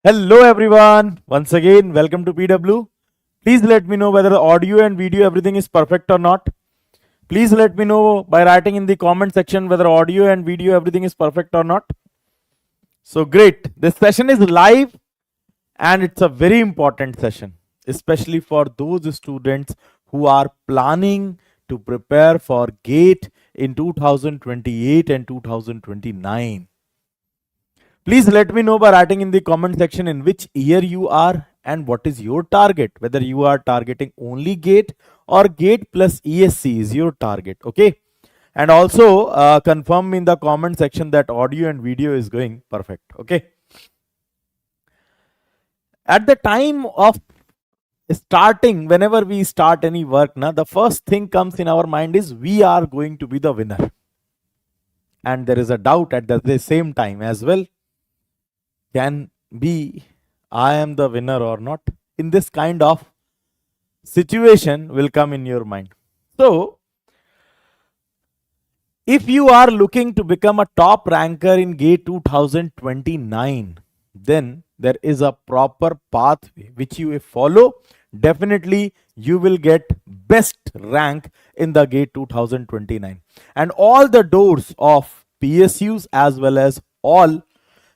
Hello everyone, once again welcome to PW. Please let me know whether the audio and video everything is perfect or not. Please let me know by writing in the comment section whether audio and video everything is perfect or not. So great, this session is live and it's a very important session, especially for those students who are planning to prepare for GATE in 2028 and 2029. Please let me know by writing in the comment section in which year you are and what is your target, whether you are targeting only GATE or GATE plus ESC is your target. Okay, and also confirm in the comment section that audio and video is going perfect. Okay, at the time of starting, whenever we start any work, the first thing comes in our mind is we are going to be the winner, and there is a doubt at the same time as well, can be I am the winner or not. In this kind of situation will come in your mind. So if you are looking to become a top ranker in GATE 2029, then there is a proper pathway which you follow. Definitely you will get best rank in the GATE 2029, and all the doors of PSUs as well as all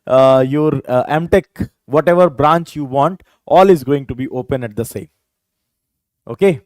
your M.Tech, whatever branch you want, all is going to be open at the same. Okay,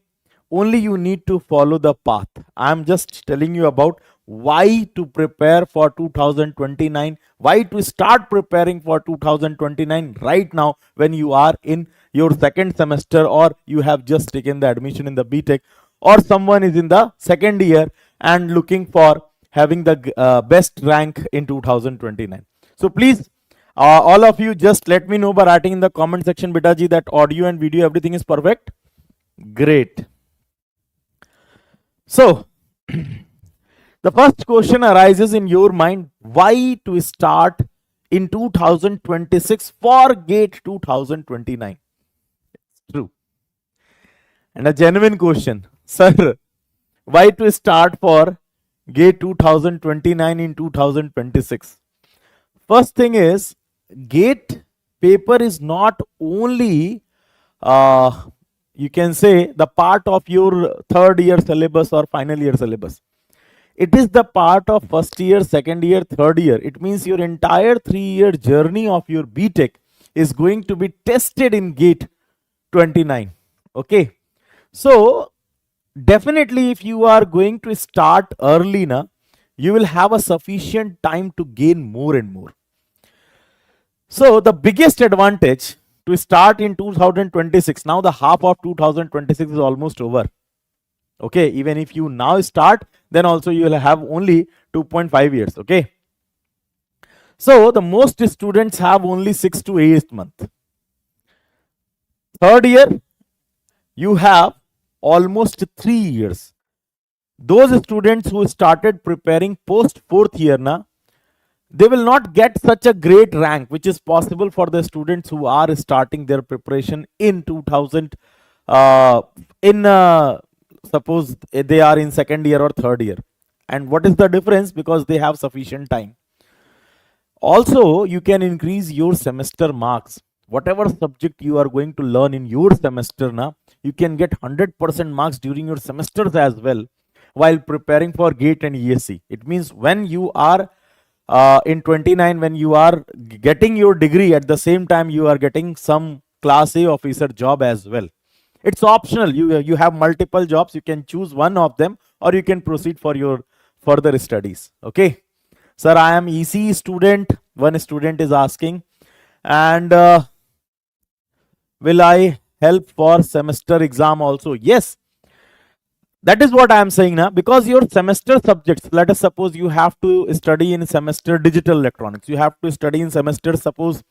only you need to follow the path. I am just telling you about why to prepare for 2029, why to start preparing for 2029 right now when you are in your second semester, or you have just taken the admission in the B.Tech, or someone is in the second year and looking for having the best rank in 2029. So please, all of you, just let me know by writing in the comment section, Betaji, that audio and video everything is perfect. Great. So the first question arises in your mind, why to start in 2026 for GATE 2029? It's true. And a genuine question, sir, why to start for GATE 2029 in 2026? First thing is, GATE paper is not only you can say the part of your third year syllabus or final year syllabus. It is the part of first year, second year, third year. It means your entire 3-year journey of your B.Tech is going to be tested in GATE 29. Okay, so definitely if you are going to start early, you will have a sufficient time to gain more and more. So the biggest advantage to start in 2026, now the half of 2026 is almost over. Okay, even if you now start, then also you will have only 2.5 years. Okay, so the most students have only 6 to 8 months. Third year, you have almost 3 years. Those students who started preparing post fourth year, they will not get such a great rank, which is possible for the students who are starting their preparation in 2000 suppose they are in second year or third year. And what is the difference? Because they have sufficient time. Also, you can increase your semester marks. Whatever subject you are going to learn in your semester, you can get 100% marks during your semesters as well while preparing for GATE and ESC. It means when you are in 29, when you are getting your degree, at the same time you are getting some class A officer job as well. It's optional. You have multiple jobs. You can choose one of them, or you can proceed for your further studies. Okay, sir, I am EC student. One student is asking, and will I help for semester exam also? Yes, that is what I am saying now, because your semester subjects, let us suppose you have to study in semester digital electronics, you have to study in semester, suppose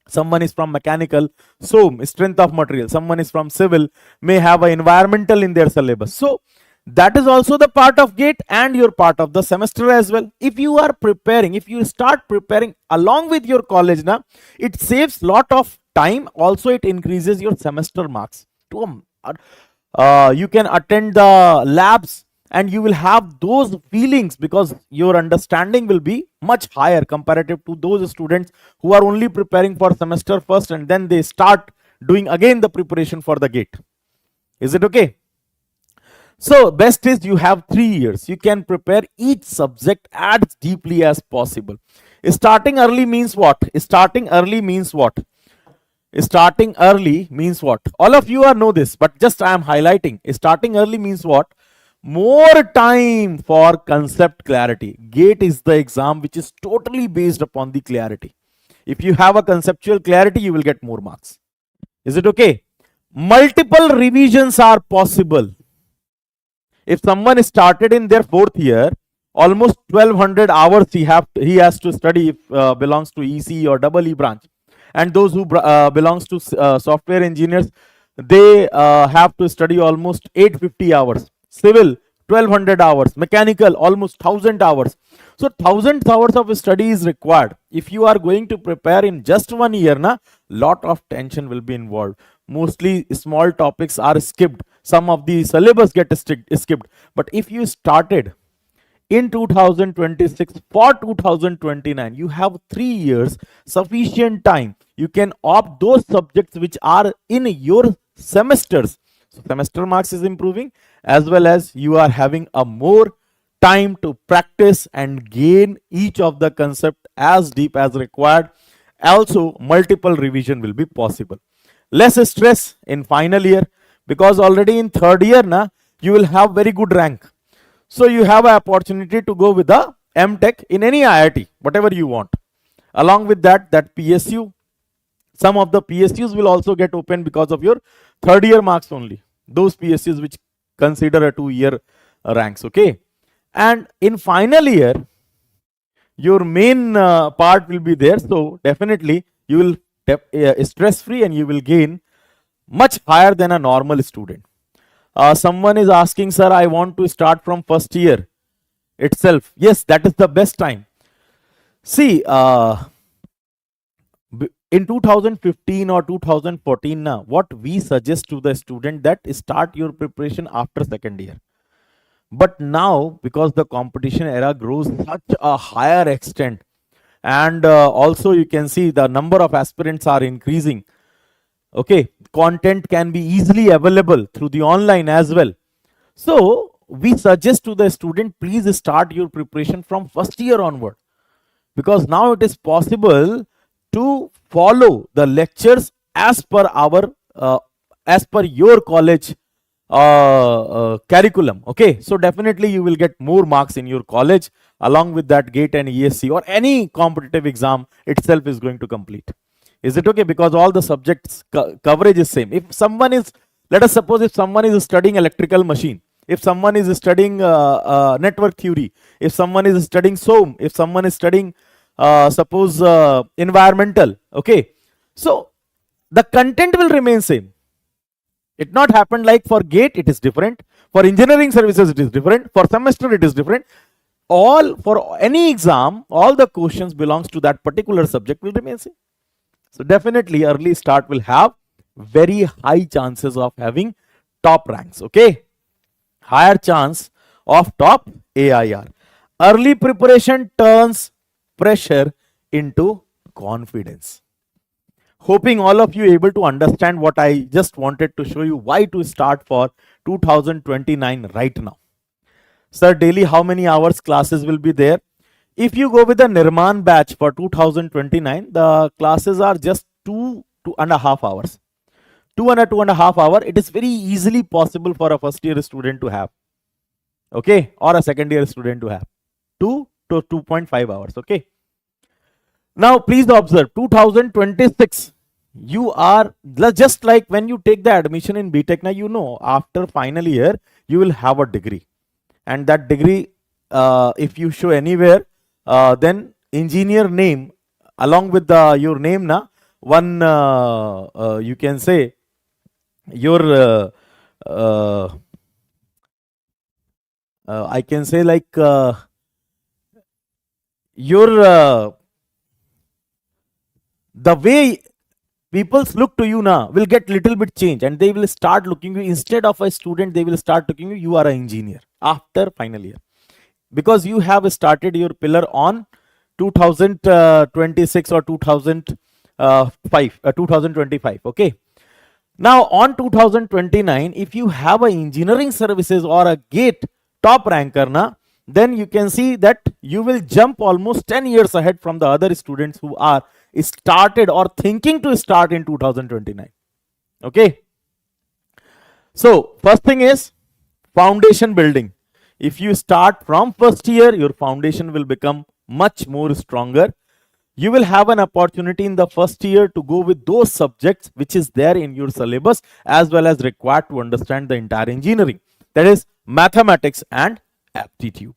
someone is from mechanical, so strength of material, someone is from civil, may have an environmental in their syllabus. So that is also the part of GATE and your part of the semester as well. If you are preparing, if you start preparing along with your college, it saves lot of time. Also, it increases your semester marks. You can attend the labs and you will have those feelings because your understanding will be much higher comparative to those students who are only preparing for semester first and then they start doing again the preparation for the gate. Is it okay? So best is you have 3 years. You can prepare each subject as deeply as possible. Starting early means what? Starting early means what? Starting early means what? All of you are know this, but just I am highlighting. Starting early means what? More time for concept clarity. GATE is the exam which is totally based upon the clarity. If you have a conceptual clarity, you will get more marks. Is it okay? Multiple revisions are possible. If someone started in their 4th year, almost 1200 hours he has to study if belongs to EC or EE branch. And those who belongs to software engineers, they have to study almost 850 hours. Civil, 1200 hours. Mechanical, almost 1000 hours. So 1000 hours of study is required. If you are going to prepare in just 1 year, lot of tension will be involved. Mostly small topics are skipped. Some of the syllabus get skipped. But if you started in 2026 for 2029, you have 3 years, sufficient time. You can opt those subjects which are in your semesters. So semester marks is improving, as well as you are having a more time to practice and gain each of the concept as deep as required. Also, multiple revision will be possible. Less stress in final year, because already in 3rd year you will have very good rank. So you have an opportunity to go with the M.Tech in any IIT, whatever you want. Along with that PSU, some of the PSUs will also get open because of your 3rd year marks only. Those PSUs which consider a 2-year ranks, okay? And in final year, your main part will be there. So definitely you will stress free and you will gain much higher than a normal student. Someone is asking, sir, I want to start from 1st year itself. Yes, that is the best time. See, in 2015 or 2014 now, what we suggest to the student that start your preparation after 2nd year. But now, because the competition era grows such a higher extent, and also you can see the number of aspirants are increasing. Okay, content can be easily available through the online as well. So we suggest to the student, please start your preparation from 1st year onward, because now it is possible to follow the lectures as per our as per your college curriculum. Okay, so definitely you will get more marks in your college. Along with that, GATE and ESC or any competitive exam itself is going to complete. Is it okay? Because all the subjects coverage is same. If someone is, let us suppose if someone is studying electrical machine, if someone is studying network theory, if someone is studying SOM, if someone is studying suppose environmental, okay, so the content will remain same. It not happened like for GATE it is different, for engineering services it is different, for semester it is different. All for any exam, all the questions belongs to that particular subject will remain same. So definitely early start will have very high chances of having top ranks. Okay, higher chance of top AIR. Early preparation turns pressure into confidence. Hoping all of you able to understand what I just wanted to show you, why to start for 2029 right now. Sir, daily how many hours classes will be there? If you go with the NIRMAAN batch for 2029, the classes are just 2.5 hours. 2.5 hours. It is very easily possible for a 1st year student to have. Okay, or a 2nd year student to have 2 to 2.5 hours. Okay. Now please observe 2026. You are just like when you take the admission in B.Tech. Now you know after final year you will have a degree, and that degree, if you show anywhere, then engineer name along with your name one you can say your I can say like your the way People look to you now, will get little bit change, and they will start looking you, instead of a student, they will start looking you are an engineer after final year, because you have started your pillar on 2026 or 2025. Okay. Now on 2029, if you have a engineering services or a gate top ranker na, then you can see that you will jump almost 10 years ahead from the other students who are started or thinking to start in 2029. Okay. So first thing is foundation building. If you start from first year, your foundation will become much more stronger. You will have an opportunity in the first year to go with those subjects which is there in your syllabus as well as required to understand the entire engineering. That is mathematics and aptitude.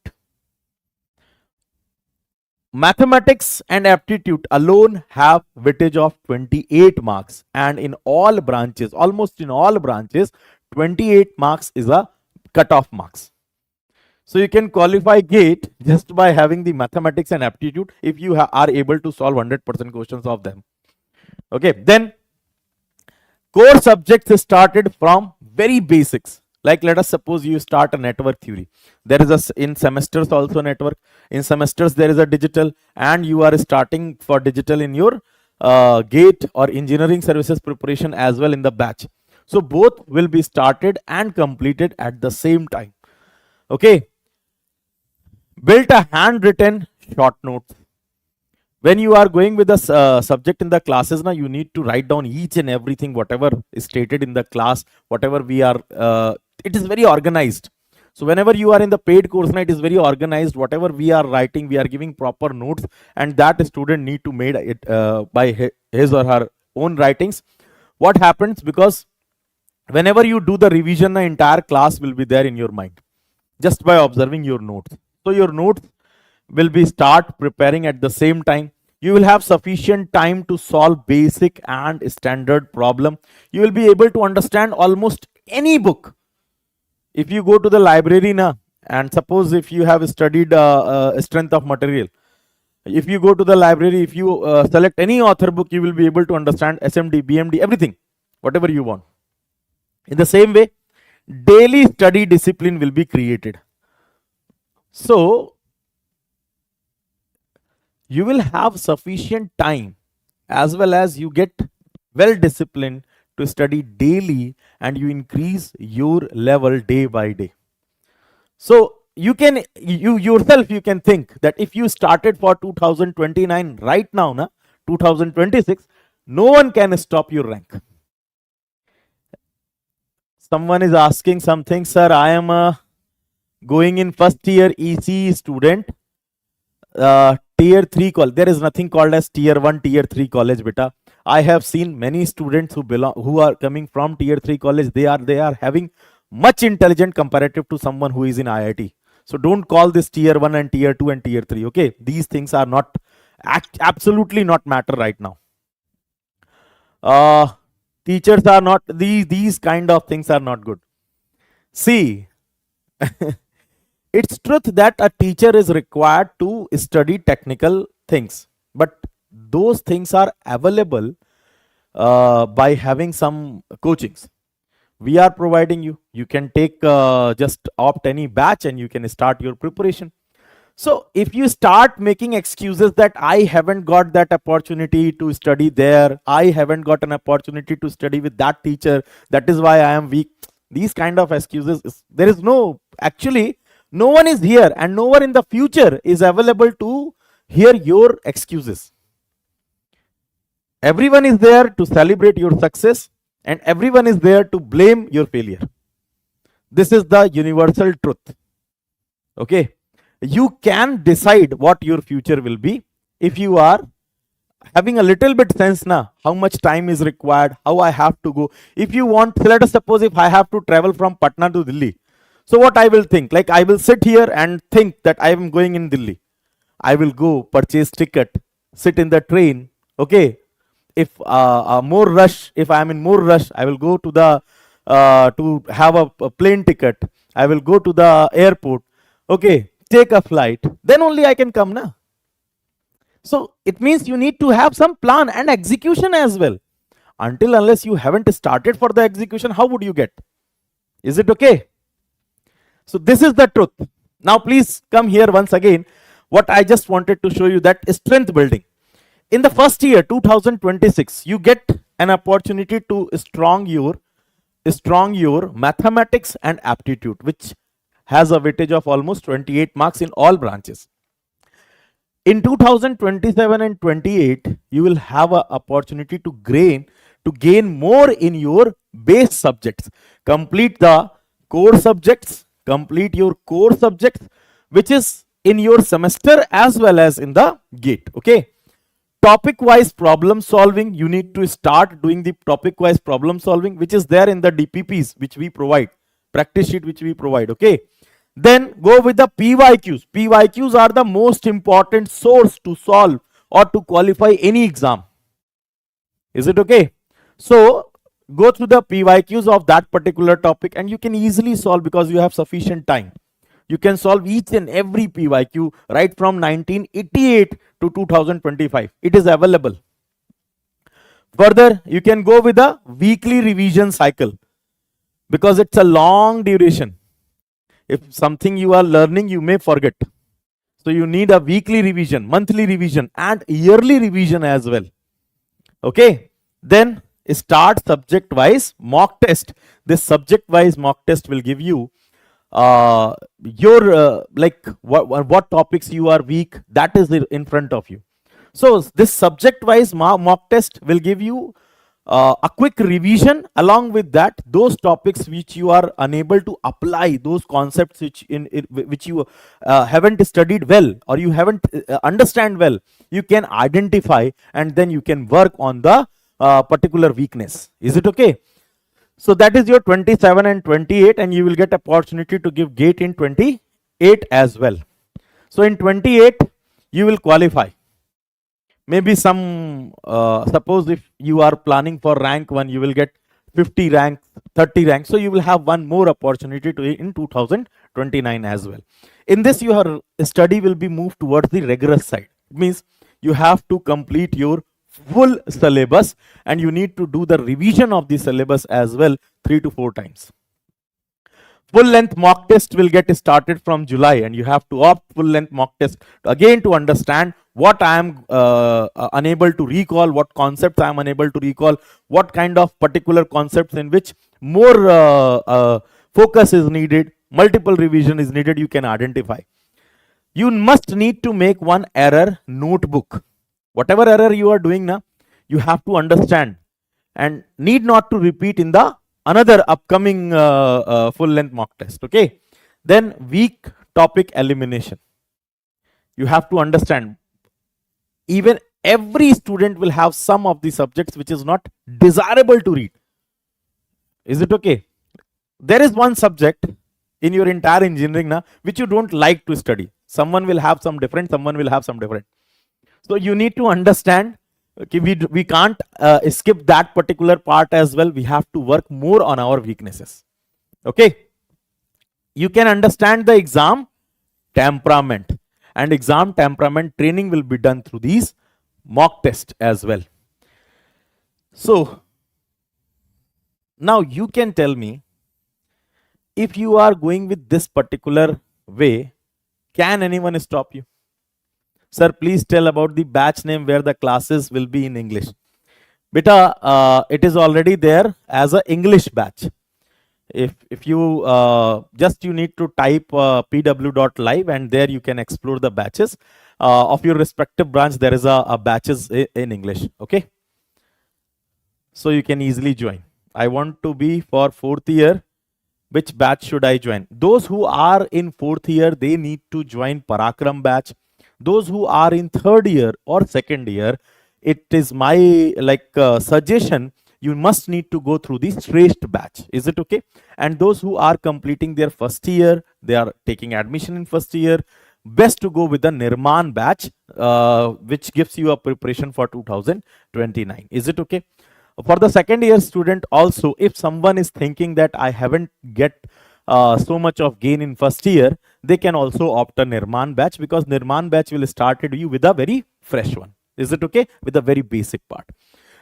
Mathematics and aptitude alone have weightage of 28 marks, and in all branches, almost in all branches, 28 marks is a cutoff marks. So you can qualify GATE just by having the mathematics and aptitude if you are able to solve 100% questions of them. Okay, then core subjects started from very basics. Like let us suppose you start a network theory. There is in semesters also network. In semesters there is a digital, and you are starting for digital in your GATE or engineering services preparation as well in the batch. So both will be started and completed at the same time. Okay. Built a handwritten short notes. When you are going with a subject in the classes now, you need to write down each and everything, whatever is stated in the class, whatever we are, it is very organized. So whenever you are in the paid course now, it is very organized. Whatever we are writing, we are giving proper notes, and that student need to make it by his or her own writings. What happens, because whenever you do the revision, the entire class will be there in your mind just by observing your notes. So your notes will be start preparing at the same time. You will have sufficient time to solve basic and standard problem. You will be able to understand almost any book. If you go to the library now, and suppose if you have studied strength of material, if you go to the library, if you select any author book, you will be able to understand SMD, BMD, everything, whatever you want. In the same way, daily study discipline will be created. So you will have sufficient time as well as you get well disciplined to study daily, and you increase your level day by day. So you can, you yourself, you can think that if you started for 2029 right now, na 2026, no one can stop your rank. Someone is asking something, sir, I am going in first year EC student, tier 3 college. There is nothing called as tier 1, tier 3 college, beta. I have seen many students who are coming from tier 3 college. They are having much intelligent comparative to someone who is in IIT. So don't call this tier 1 and tier 2 and tier 3. Okay, these things are not absolutely not matter right now. Teachers are not, these kind of things are not good. See, it's truth that a teacher is required to study technical things, but those things are available by having some coachings. We are providing you. You can take just opt any batch and you can start your preparation. So if you start making excuses that I haven't got that opportunity to study there, I haven't got an opportunity to study with that teacher, that is why I am weak. These kind of excuses, there is no, actually, no one is here and no one in the future is available to hear your excuses. Everyone is there to celebrate your success and everyone is there to blame your failure. This is the universal truth. Okay. You can decide what your future will be if you are having a little bit sense now, how much time is required, how I have to go. If you want, let us suppose if I have to travel from Patna to Delhi. So what I will think, like I will sit here and think that I am going in Delhi. I will go purchase ticket, sit in the train. Okay. If more rush, if I am in more rush, I will go to the, to have a plane ticket. I will go to the airport. Okay. Take a flight. Then only I can come now. So it means you need to have some plan and execution as well. Until unless you haven't started for the execution, how would you get? Is it okay? So this is the truth. Now please come here once again. What I just wanted to show you, that strength building. In the first year, 2026, you get an opportunity to strong your mathematics and aptitude, which has a weightage of almost 28 marks in all branches. In 2027 and 28, you will have an opportunity to gain more in your base subjects. Complete the core subjects, complete your core subjects, which is in your semester as well as in the gate. Okay. Topic wise problem solving, you need to start doing the topic wise problem solving, which is there in the DPPs which we provide, practice sheet which we provide. Okay. Then go with the PYQs. PYQs are the most important source to solve or to qualify any exam. Is it okay? So go through the PYQs of that particular topic and you can easily solve because you have sufficient time. You can solve each and every PYQ right from 1988 to 2025. It is available. Further, you can go with a weekly revision cycle because it's a long duration. If something you are learning, you may forget. So you need a weekly revision, monthly revision and yearly revision as well. Okay. Then start subject wise mock test. This subject wise mock test will give you your like what topics you are weak, that is in front of you. So this subject wise mock test will give you a quick revision. Along with that, those topics which you are unable to apply, those concepts which you haven't studied well or you haven't understand well, you can identify and then you can work on the particular weakness. Is it okay? So that is your 27 and 28 and you will get opportunity to give gate in 28 as well. So in 28 you will qualify. Maybe some suppose if you are planning for rank 1, you will get 50 rank, 30 rank. So you will have one more opportunity to in 2029 as well. In this, your study will be moved towards the rigorous side. It means you have to complete your full syllabus and you need to do the revision of the syllabus as well 3 to 4 times. Full length mock test will get started from July and you have to opt full length mock test again to understand what I am unable to recall, what concepts I am unable to recall, what kind of particular concepts in which more focus is needed, multiple revision is needed, you can identify. You must need to make one error notebook. Whatever error you are doing now, you have to understand and need not to repeat in the another upcoming full length mock test. Okay. Then weak topic elimination. You have to understand, even every student will have some of the subjects which is not desirable to read. Is it okay? There is one subject in your entire engineering now which you don't like to study. Someone will have some different, someone will have some different. So you need to understand, okay, we can't skip that particular part as well. We have to work more on our weaknesses. Okay. You can understand the exam temperament, and exam temperament training will be done through these mock tests as well. So now you can tell me, if you are going with this particular way, can anyone stop you? Sir, please tell about the batch name where the classes will be in English. Beta, it is already there as a English batch. If you just you need to type pw.live and there you can explore the batches of your respective branch. There is a batches in English. Okay. So you can easily join. I want to be for 4th year. Which batch should I join? Those who are in 4th year, they need to join Parakram batch. Those who are in 3rd year or 2nd year, it is my suggestion, you must need to go through the Shrestha batch. Is it okay? And those who are completing their 1st year, they are taking admission in 1st year, best to go with the NIRMAAN batch, which gives you a preparation for 2029. Is it okay? For the 2nd year student also, if someone is thinking that I haven't get so much of gain in 1st year, they can also opt a NIRMAAN batch, because NIRMAAN batch will start you with a very fresh one. Is it okay? With a very basic part.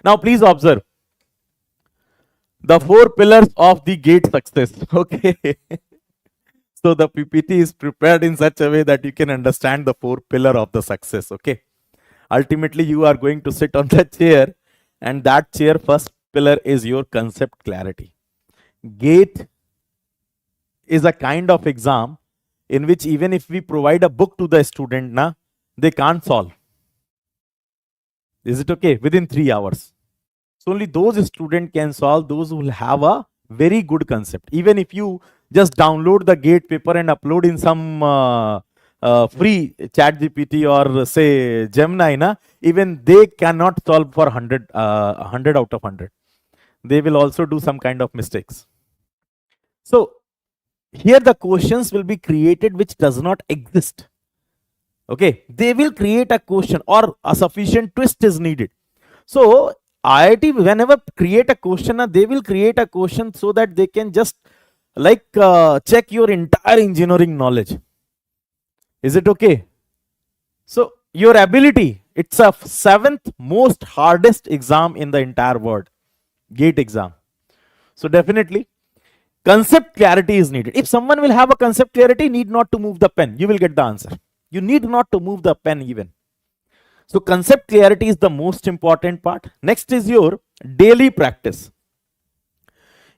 Now please observe, The 4 pillars of the GATE success. Okay. So the PPT is prepared in such a way that you can understand the 4 pillar of the success. Okay. Ultimately, you are going to sit on the chair, and that chair first pillar is your concept clarity. GATE is a kind of exam in which even if we provide a book to the student, they can't solve. Is it okay? Within 3 hours. So only those students can solve, those who will have a very good concept. Even if you just download the GATE paper and upload in some free chat GPT or say Gemini, even they cannot solve for 100 out of 100. They will also do some kind of mistakes. So here the questions will be created which does not exist. Okay, they will create a question or a sufficient twist is needed. So IIT whenever create a question, they will create a question so that they can just like check your entire engineering knowledge. Is it okay? So your ability, it's a 7th most hardest exam in the entire world, GATE exam. So definitely concept clarity is needed. If someone will have a concept clarity, need not to move the pen, you will get the answer. You need not to move the pen even. So concept clarity is the most important part. Next is your daily practice.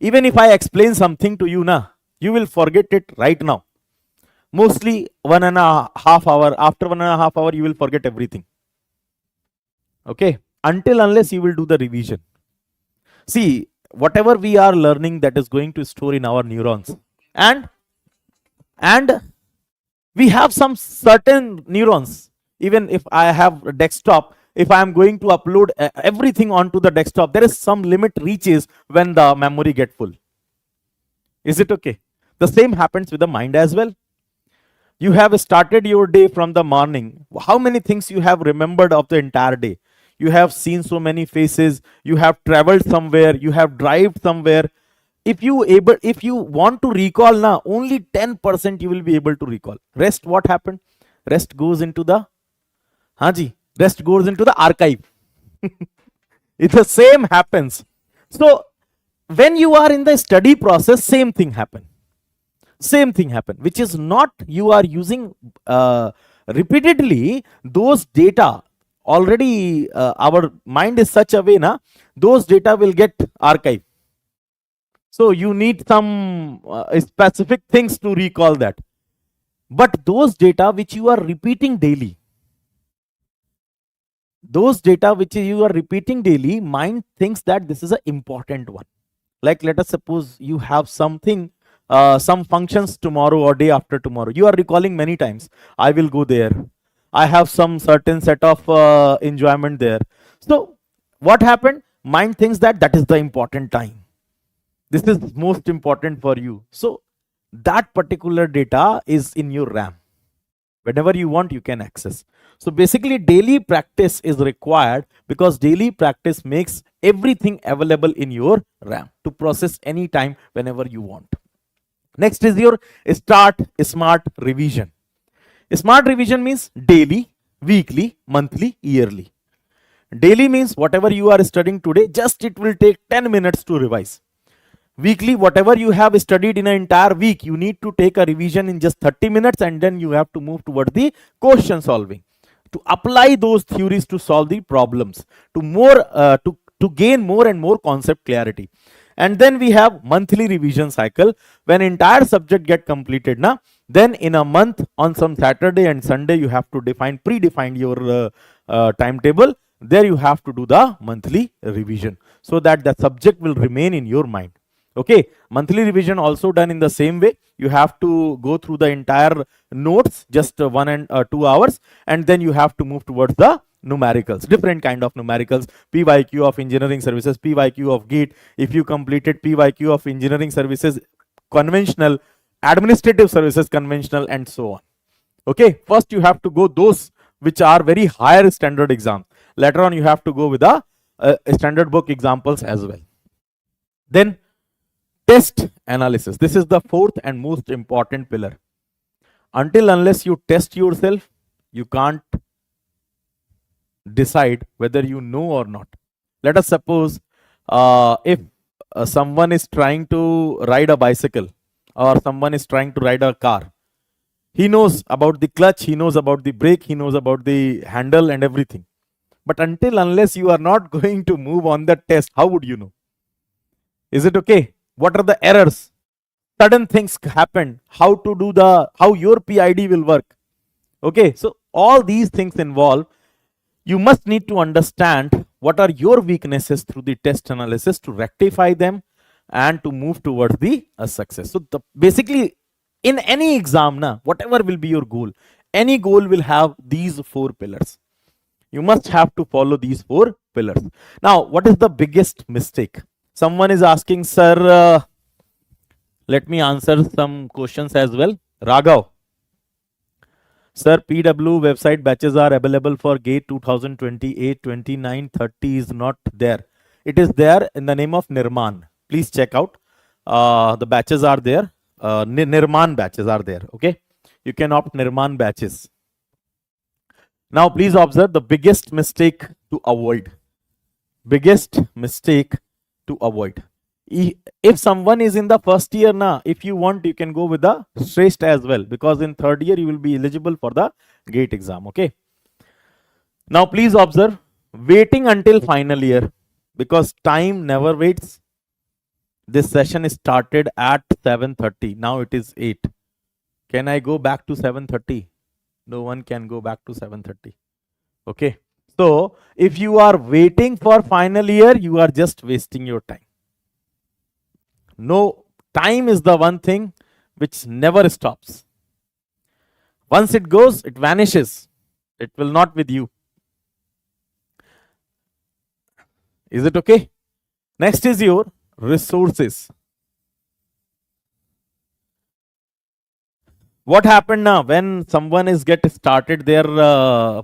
Even if I explain something to you now, you will forget it right now. Mostly 1.5 hours. After 1.5 hours, you will forget everything. Okay. Until unless you will do the revision. See, whatever we are learning, that is going to store in our neurons. And we have some certain neurons. Even if I have a desktop, if I am going to upload everything onto the desktop, there is some limit reaches when the memory get full. Is it okay? The same happens with the mind as well. You have started your day from the morning. How many things you have remembered of the entire day? You have seen so many faces. You have traveled somewhere. You have driven somewhere. If you want to recall now, only 10% you will be able to recall. Rest, what happened? Rest goes into the rest goes into the archive. It's the same happens. So when you are in the study process, same thing happen. Same thing happen, which is not you are using repeatedly those data. Already our mind is such a way, those data will get archived. So you need some specific things to recall that. But those data which you are repeating daily, mind thinks that this is an important one. Like let us suppose you have something, some functions tomorrow or day after tomorrow. You are recalling many times. I will go there. I have some certain set of enjoyment there. So what happened? Mind thinks that that is the important time. This is most important for you. So that particular data is in your RAM. Whenever you want, you can access. So basically daily practice is required because daily practice makes everything available in your RAM to process anytime whenever you want. Next is your smart revision. Smart revision means daily, weekly, monthly, yearly. Daily means whatever you are studying today, just it will take 10 minutes to revise. Weekly, whatever you have studied in an entire week, you need to take a revision in just 30 minutes and then you have to move toward the question solving. To apply those theories to solve the problems, to gain more and more concept clarity. And then we have monthly revision cycle. When entire subject get completed, then in a month on some Saturday and Sunday, you have to predefine your timetable. There you have to do the monthly revision so that the subject will remain in your mind. Okay, monthly revision also done in the same way. You have to go through the entire notes, just 1 and 2 hours, and then you have to move towards the numericals, different kind of numericals, PYQ of engineering services, PYQ of GATE. If you completed PYQ of engineering services conventional, administrative services conventional, and so on. Okay, first you have to go those which are very higher standard exams. Later on you have to go with the standard book examples as well. Then test analysis. This is the 4th and most important pillar. Until unless you test yourself, you can't decide whether you know or not. Let us suppose if someone is trying to ride a bicycle or someone is trying to ride a car. He knows about the clutch, he knows about the brake, he knows about the handle and everything. But unless you are not going to move on the test, how would you know? Is it okay? What are the errors? Sudden things happen. How to do how your PID will work. Okay, so all these things involve, you must need to understand what are your weaknesses through the test analysis to rectify them and to move towards the success. So basically, in any exam, whatever will be your goal, any goal will have these 4 pillars. You must have to follow these 4 pillars. Now, what is the biggest mistake? Someone is asking, sir, let me answer some questions as well. Raghav. Sir, PW website batches are available for GATE 2028, 29, 30 is not there. It is there in the name of NIRMAAN. Please check out. The batches are there. NIRMAAN batches are there. Okay. You can opt NIRMAAN batches. Now, please observe the biggest mistake to avoid. Biggest mistake to avoid. If someone is in the first year, if you want, you can go with the Shrestha as well, because in third year you will be eligible for the GATE exam. Okay. Now, please observe, waiting until final year, because time never waits. This session started at 7:30. Now it is 8. Can I go back to 7:30? No one can go back to 7:30. Okay. So, if you are waiting for final year, you are just wasting your time. No, time is the one thing which never stops. Once it goes, it vanishes. It will not with you. Is it okay? Next is your resources. What happened now when someone is get started their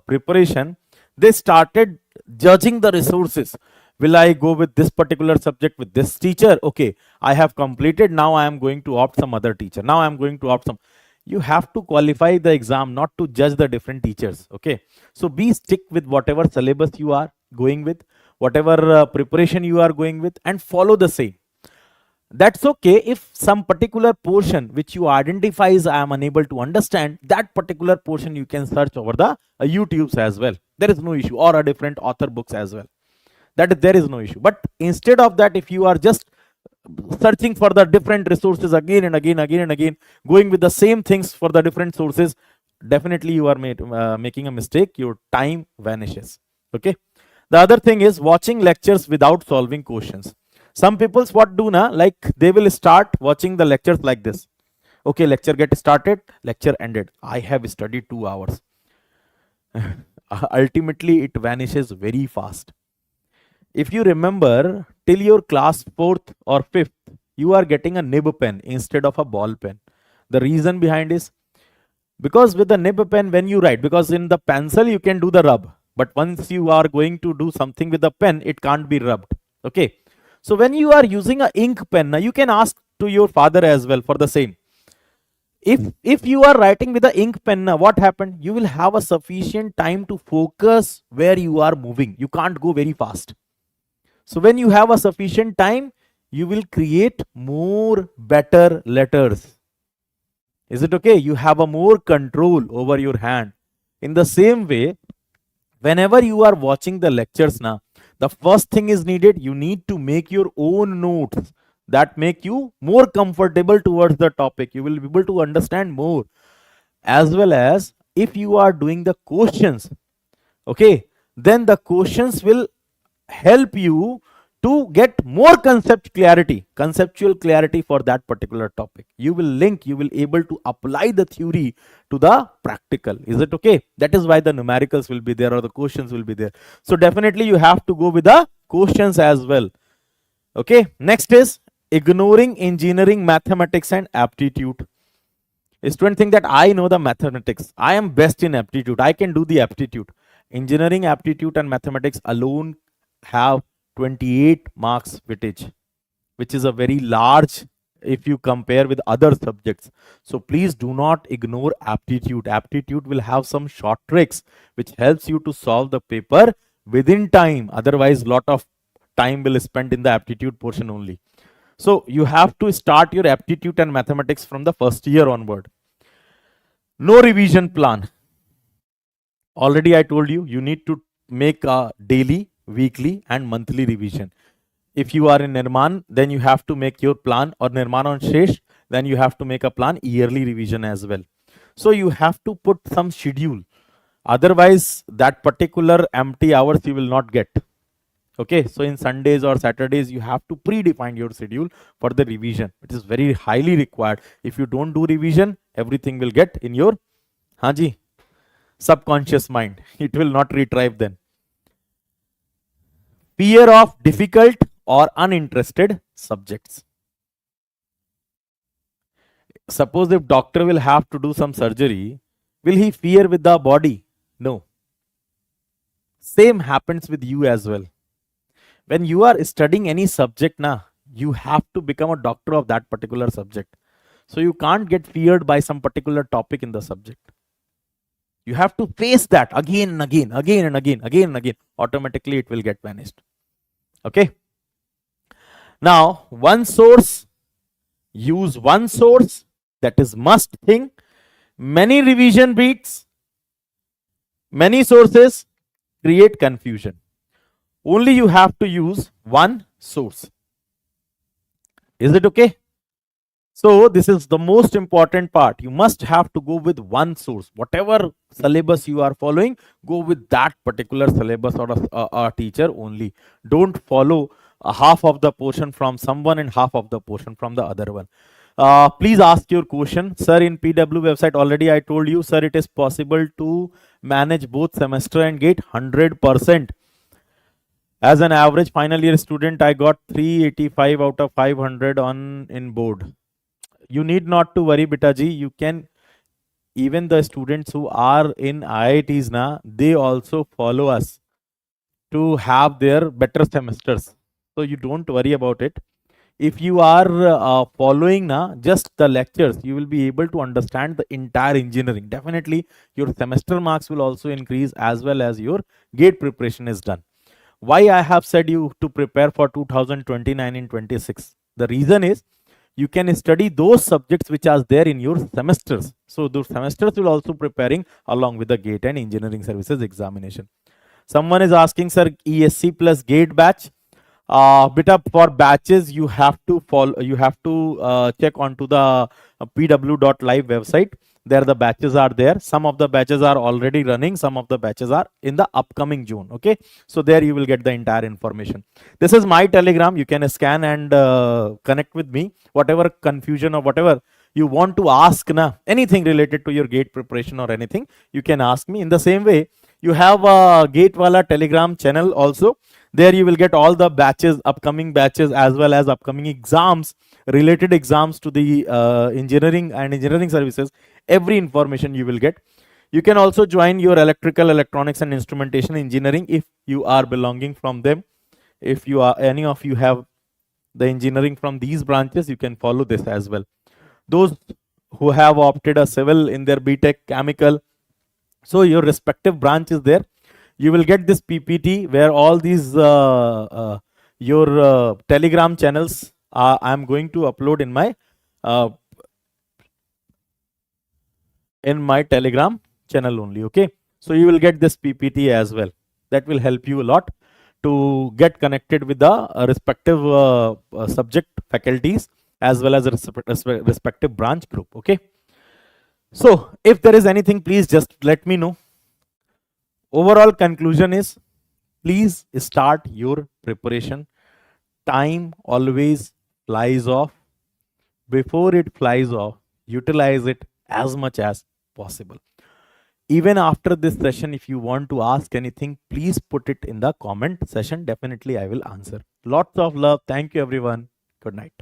preparation? They started judging the resources. Will I go with this particular subject with this teacher? Okay, I have completed. Now I am going to opt some other teacher. Now I am going to opt some. You have to qualify the exam, not to judge the different teachers. Okay, so be stick with whatever syllabus you are going with, whatever preparation you are going with, and follow the same. That's okay if some particular portion which you identify as I am unable to understand, that particular portion you can search over the YouTubes as well. There is no issue, or a different author books as well. That there is no issue. But instead of that, if you are just searching for the different resources again and again, going with the same things for the different sources, definitely you are making a mistake. Your time vanishes. Okay. The other thing is watching lectures without solving questions. Some people's what do now, like they will start watching the lectures like this. Okay, lecture get started, lecture ended. I have studied 2 hours. Ultimately, it vanishes very fast. If you remember, till your class 4th or 5th, you are getting a nib pen instead of a ball pen. The reason behind is because with the nib pen, when you write, because in the pencil you can do the rub, but once you are going to do something with the pen, it can't be rubbed. Okay. So when you are using an ink pen, now you can ask to your father as well for the same. If you are writing with the ink pen, now what happened? You will have a sufficient time to focus where you are moving. You can't go very fast. So when you have a sufficient time, you will create more better letters. Is it okay? You have a more control over your hand. In the same way, whenever you are watching the lectures now, the first thing is needed. You need to make your own notes that make you more comfortable towards the topic. You will be able to understand more. As well as if you are doing the questions, okay, then the questions will help you to get more conceptual clarity for that particular topic. You will link, you will able to apply the theory to the practical. Is it okay? That is why the numericals will be there or the questions will be there. So definitely you have to go with the questions as well. Okay. Next is ignoring engineering, mathematics and aptitude. Students think that I know the mathematics. I am best in aptitude. I can do the aptitude. Engineering, aptitude and mathematics alone have 28 marks weightage, which is a very large if you compare with other subjects. So please do not ignore aptitude. Aptitude will have some short tricks which helps you to solve the paper within time. Otherwise, lot of time will spend in the aptitude portion only. So you have to start your aptitude and mathematics from the first year onward. No revision plan. Already I told you, you need to make a daily, weekly and monthly revision. If you are in NIRMAAN, then you have to make your plan, or NIRMAAN on Shesh, then you have to make a plan yearly revision as well. So you have to put some schedule. Otherwise, that particular empty hours you will not get. Okay, so in Sundays or Saturdays, you have to predefine your schedule for the revision. It is very highly required. If you don't do revision, everything will get in your subconscious mind. It will not retrieve then. Fear of difficult or uninterested subjects. Suppose if doctor will have to do some surgery, will he fear with the body? No. Same happens with you as well. When you are studying any subject, you have to become a doctor of that particular subject. So you can't get feared by some particular topic in the subject. You have to face that again and again, again and again, again and again. Automatically it will get vanished. Okay. Now, one source, use one source, that is must thing. Many revision beats, many sources create confusion. Only you have to use one source. Is it okay? So this is the most important part. You must have to go with one source. Whatever syllabus you are following, go with that particular syllabus or a teacher only. Don't follow half of the portion from someone and half of the portion from the other one. Please ask your question. Sir, in PW website already I told you, sir, it is possible to manage both semester and gate 100%. As an average final year student, I got 385 out of 500 in board. You need not to worry, Bitaji. You can, even the students who are in IITs, they also follow us to have their better semesters. So you don't worry about it. If you are following just the lectures, you will be able to understand the entire engineering. Definitely, your semester marks will also increase as well as your gate preparation is done. Why I have said you to prepare for 2029 and 26? The reason is you can study those subjects which are there in your semesters. So those semesters will also preparing along with the gate and engineering services examination. Someone is asking, sir, ESC plus gate batch. For batches, you have to follow. You have to check onto the pw.live website. There the batches are there. Some of the batches are already running. Some of the batches are in the upcoming June. Okay, so there you will get the entire information. This is my Telegram. You can scan and connect with me. Whatever confusion or whatever you want to ask, anything related to your gate preparation or anything, you can ask me. In the same way, you have a Gate Wallah Telegram channel also. There you will get all the batches, upcoming batches, as well as upcoming exams, related exams to the engineering and engineering services. Every information you will get. You can also join your electrical, electronics and instrumentation engineering if you are belonging from them. If you are, any of you have the engineering from these branches, you can follow this as well. Those who have opted a civil in their B.Tech, chemical, so your respective branch is there. You will get this PPT where all these your Telegram channels I am going to upload in my Telegram channel only. Okay, so you will get this PPT as well. That will help you a lot to get connected with the respective subject faculties as well as respective branch group. Okay, so if there is anything, please just let me know. Overall conclusion is, please start your preparation. Time always flies off. Before it flies off, utilize it as much as possible. Even after this session, if you want to ask anything, please put it in the comment session. Definitely I will answer. Lots of love. Thank you everyone. Good night.